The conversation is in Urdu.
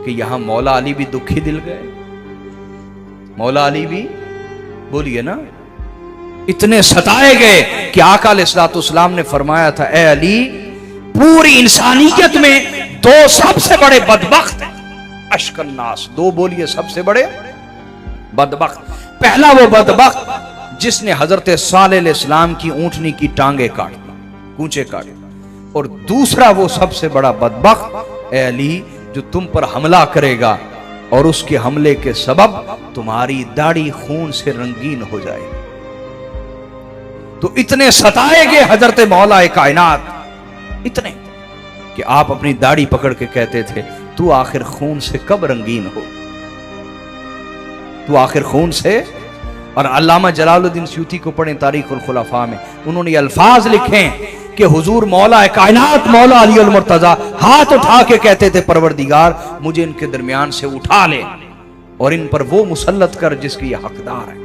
کہ یہاں مولا علی بھی دکھی دل گئے. مولا علی بھی بولیے نا اتنے ستائے گئے کہ آقا علیہ الصلوۃ والسلام نے فرمایا تھا اے علی پوری انسانیت میں دو سب سے بڑے بدبخت ہیں. اشق الناس، دو بولیے سب سے بڑے بدبخت. پہلا وہ بدبخت جس نے حضرت صالح علیہ السلام کی اونٹنی کی ٹانگیں کاٹ دی، کونچے کاٹے. اور دوسرا وہ سب سے بڑا بدبخت اے علی جو تم پر حملہ کرے گا اور اس کے حملے کے سبب تمہاری داڑھی خون سے رنگین ہو جائے گی. تو اتنے ستائے گئے حضرت مولا کائنات اتنے کہ آپ اپنی داڑھی پکڑ کے کہتے تھے تو آخر خون سے کب رنگین ہو، تو آخر خون سے. اور علامہ جلال الدین سیوطی کو پڑھیں تاریخ الخلفاء میں، انہوں نے یہ الفاظ لکھیں کہ حضور مولا کائنات مولا علی المرتضیٰ ہاتھ اٹھا کے کہتے تھے پروردگار مجھے ان کے درمیان سے اٹھا لے اور ان پر وہ مسلط کر جس کی یہ حقدار ہے.